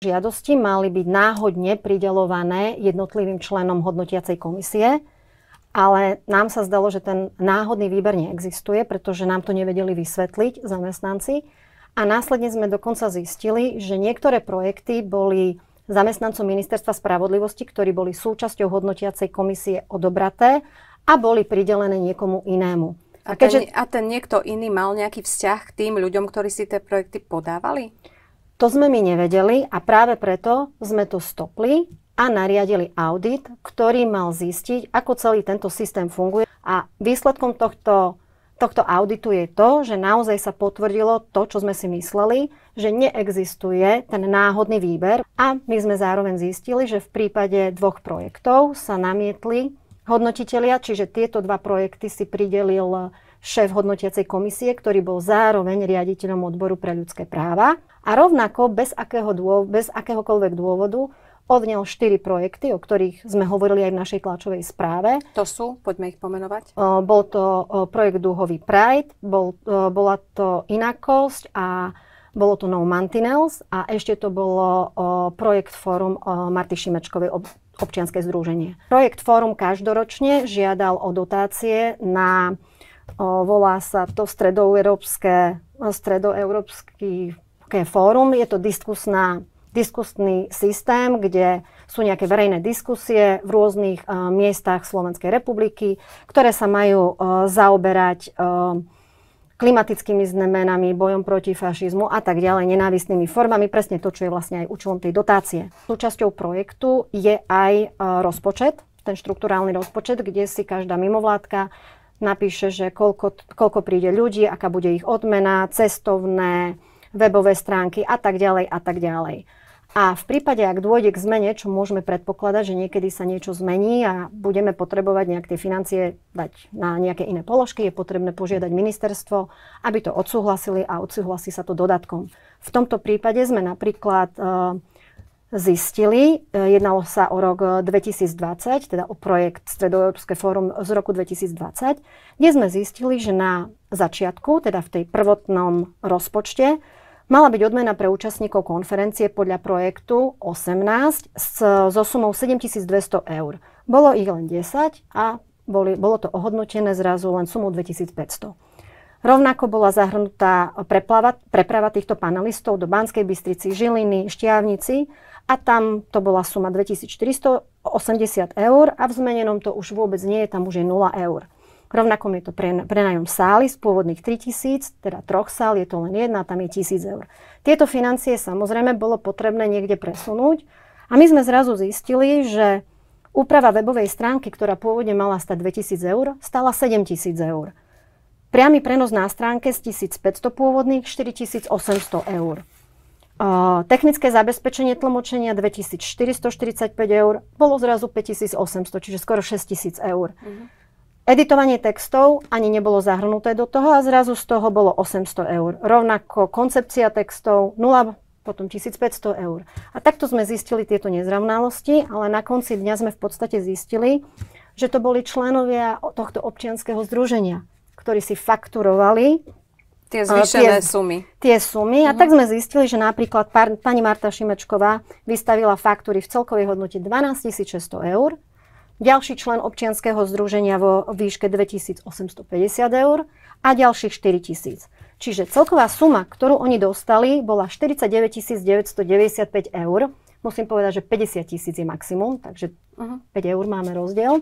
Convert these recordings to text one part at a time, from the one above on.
Žiadosti mali byť náhodne prideľované jednotlivým členom hodnotiacej komisie, ale nám sa zdalo, že ten náhodný výber neexistuje, pretože nám to nevedeli vysvetliť zamestnanci. A následne sme dokonca zistili, že niektoré projekty boli zamestnancom Ministerstva spravodlivosti, ktorí boli súčasťou hodnotiacej komisie, odobraté a boli pridelené niekomu inému. A ten niekto iný mal nejaký vzťah k tým ľuďom, ktorí si tie projekty podávali? To sme my nevedeli a práve preto sme to stopli a nariadili audit, ktorý mal zistiť, ako celý tento systém funguje. A výsledkom tohto auditu je to, že naozaj sa potvrdilo to, čo sme si mysleli, že neexistuje ten náhodný výber. A my sme zároveň zistili, že v prípade 2 projektov sa namietli hodnotitelia, čiže tieto 2 projekty si pridelil šéf hodnotiacej komisie, ktorý bol zároveň riaditeľom odboru pre ľudské práva. A rovnako bez akéhokoľvek dôvodu odňal 4 projekty, o ktorých sme hovorili aj v našej tlačovej správe. To sú? Poďme ich pomenovať. Bol to projekt Dúhový Pride, bola to Inakosť a bolo to No Mantinels a ešte to bolo projekt Fórum Marty Šimečkovej občianske združenie. Projekt Fórum každoročne žiadal o dotácie na, volá sa to stredoeurópsky fórum. Je to diskusný systém, kde sú nejaké verejné diskusie v rôznych miestach Slovenskej republiky, ktoré sa majú zaoberať klimatickými zmenami, bojom proti fašizmu a tak ďalej, nenávistnými formami. Presne to, čo je vlastne aj účelom tej dotácie. Súčasťou projektu je aj rozpočet, ten štrukturálny rozpočet, kde si každá mimovládka napíše, že koľko príde ľudí, aká bude ich odmena, cestovné, webové stránky a tak ďalej a tak ďalej. A v prípade, ak dôjde k zmene, čo môžeme predpokladať, že niekedy sa niečo zmení a budeme potrebovať nejak tie financie dať na nejaké iné položky, je potrebné požiadať ministerstvo, aby to odsúhlasili a odsúhlasí sa to dodatkom. V tomto prípade sme napríklad zistili, jednalo sa o rok 2020, teda o projekt Stredoeurópske fórum z roku 2020, kde sme zistili, že na začiatku, teda v tej prvotnom rozpočte, mala byť odmena pre účastníkov konferencie podľa projektu 18 so sumou 7200 eur. Bolo ich len 10 a bolo to ohodnotené zrazu len sumou 2500. Rovnako bola zahrnutá preprava týchto panelistov do Banskej Bystrici, Žiliny, Štiavnici a tam to bola suma 2480 eur a v zmenenom to už vôbec nie je, tam už je 0 eur. Rovnako je to prenájom sály z pôvodných 3000, teda 3 sál, je to len jedna, tam je 1000 eur. Tieto financie samozrejme bolo potrebné niekde presunúť a my sme zrazu zistili, že úprava webovej stránky, ktorá pôvodne mala stať 2000 eur, stala 7000 eur. Priamy prenos na stránke z 1500 pôvodných 4800 eur. Technické zabezpečenie tlmočenia 2445 eur, bolo zrazu 5800, čiže skoro 6000 eur. Editovanie textov ani nebolo zahrnuté do toho a zrazu z toho bolo 800 eur. Rovnako koncepcia textov 0, potom 1500 eur. A takto sme zistili tieto nezrovnalosti, ale na konci dňa sme v podstate zistili, že to boli členovia tohto občianskeho združenia, ktorí si fakturovali tie zvýšené sumy. Tie sumy. A tak sme zistili, že napríklad pani Marta Šimečková vystavila faktúry v celkovej hodnote 12 600 eur, ďalší člen občianskeho združenia vo výške 2850 eur a ďalších 4000. Čiže celková suma, ktorú oni dostali, bola 49 995 eur. Musím povedať, že 50 000 je maximum, takže 5 eur máme rozdiel.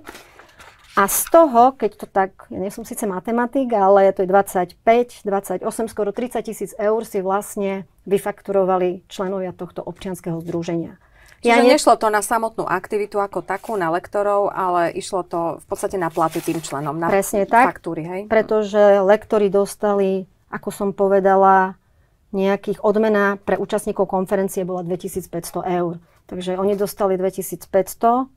A z toho, keď to tak, ja nie som síce matematik, ale to je 25, 28, skoro 30 000 eur si vlastne vyfakturovali členovia tohto občianskeho združenia. Čiže nešlo to na samotnú aktivitu ako takú, na lektorov, ale išlo to v podstate na platy tým členom, na presne tak, faktúry, hej? Pretože lektori dostali, ako som povedala, nejakých odmena pre účastníkov konferencie bola 2500 eur. Takže oni dostali 2500,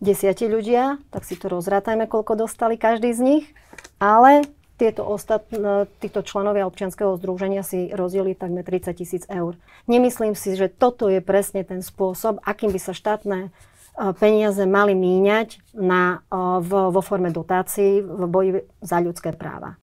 10 ľudia, tak si to rozrátajme, koľko dostali každý z nich, ale títo členovia občianskeho združenia si rozdielili takmer 30 000 eur. Nemyslím si, že toto je presne ten spôsob, akým by sa štátne peniaze mali míňať vo forme dotácií v boji za ľudské práva.